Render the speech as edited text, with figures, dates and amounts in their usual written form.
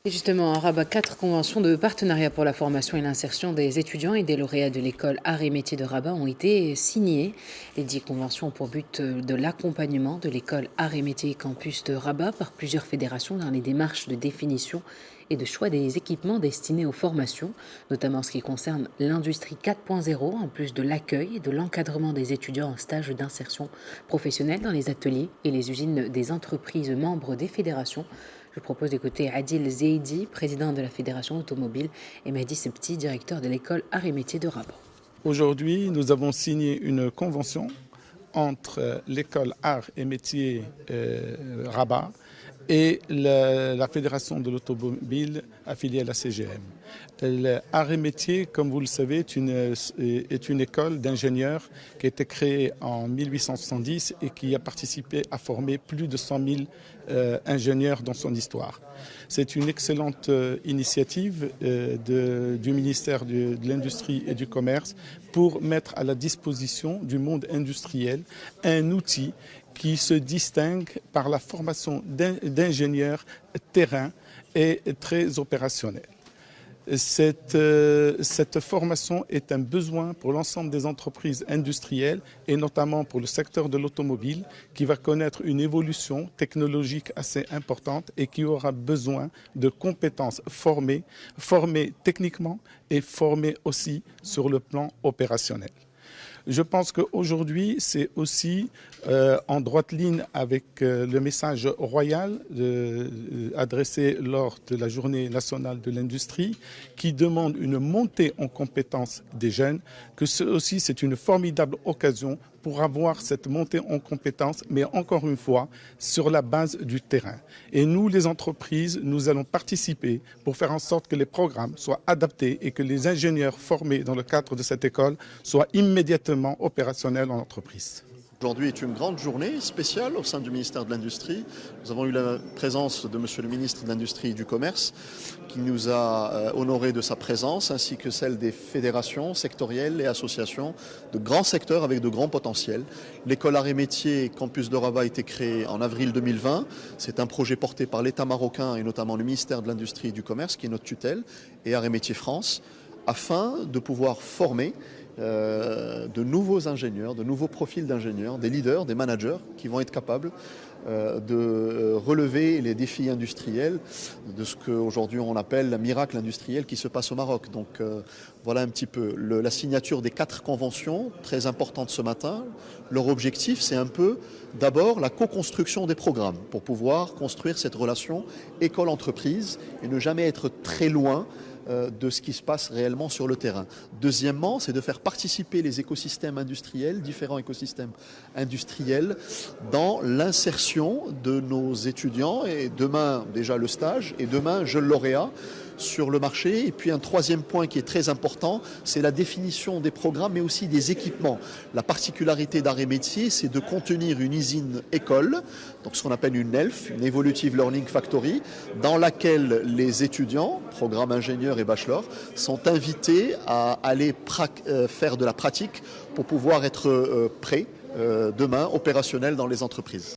Et justement, à Rabat, 4 conventions de partenariat pour la formation et l'insertion des étudiants et des lauréats de l'école Arts et Métiers de Rabat ont été signées. Les 10 conventions ont pour but de l'accompagnement de l'école Arts et Métiers Campus de Rabat par plusieurs fédérations dans les démarches de définition et de choix des équipements destinés aux formations, notamment en ce qui concerne l'industrie 4.0, en plus de l'accueil et de l'encadrement des étudiants en stage d'insertion professionnelle dans les ateliers et les usines des entreprises membres des fédérations. Je propose d'écouter Adil Zeidi, président de la Fédération automobile, et Mehdi Septi, directeur de l'école Arts et Métiers de Rabat. Aujourd'hui, nous avons signé une convention entre l'école Arts et Métiers Rabat et la Fédération de l'automobile affiliée à la CGM. L'Arts et Métiers, comme vous le savez, est une école d'ingénieurs qui a été créée en 1870 et qui a participé à former plus de 100 000 ingénieurs dans son histoire. C'est une excellente initiative du ministère de l'Industrie et du Commerce pour mettre à la disposition du monde industriel un outil qui se distingue par la formation d'ingénieurs terrain et très opérationnels. Cette formation est un besoin pour l'ensemble des entreprises industrielles et notamment pour le secteur de l'automobile qui va connaître une évolution technologique assez importante et qui aura besoin de compétences formées techniquement et formées aussi sur le plan opérationnel. Je pense qu'aujourd'hui, c'est aussi en droite ligne avec le message royal adressé lors de la Journée nationale de l'industrie qui demande une montée en compétences des jeunes, que c'est une formidable occasion pour avoir cette montée en compétences, mais encore une fois, sur la base du terrain. Et nous, les entreprises, nous allons participer pour faire en sorte que les programmes soient adaptés et que les ingénieurs formés dans le cadre de cette école soient immédiatement opérationnels en entreprise. Aujourd'hui est une grande journée spéciale au sein du ministère de l'Industrie. Nous avons eu la présence de Monsieur le ministre de l'Industrie et du Commerce qui nous a honorés de sa présence ainsi que celle des fédérations sectorielles et associations de grands secteurs avec de grands potentiels. L'école Arts et Métiers Campus de Rabat a été créée en avril 2020. C'est un projet porté par l'État marocain et notamment le ministère de l'Industrie et du Commerce qui est notre tutelle et Arts et Métiers France afin de pouvoir former de nouveaux ingénieurs, de nouveaux profils d'ingénieurs, des leaders, des managers qui vont être capables de relever les défis industriels de ce qu'aujourd'hui on appelle le miracle industriel qui se passe au Maroc. Donc voilà un petit peu la signature des 4 conventions très importantes ce matin. Leur objectif, c'est un peu d'abord la co-construction des programmes pour pouvoir construire cette relation école-entreprise et ne jamais être très loin de ce qui se passe réellement sur le terrain. Deuxièmement, c'est de faire participer les écosystèmes industriels, différents écosystèmes industriels, dans l'insertion de nos étudiants et demain déjà le stage et demain jeunes lauréats sur le marché. Et puis un troisième point qui est très important, c'est la définition des programmes mais aussi des équipements. La particularité d'Arts et Métiers, c'est de contenir une usine école, donc ce qu'on appelle une ELF, une Evolutive Learning Factory, dans laquelle les étudiants, programme ingénieur et bachelor, sont invités à aller faire de la pratique pour pouvoir être prêts demain opérationnels dans les entreprises.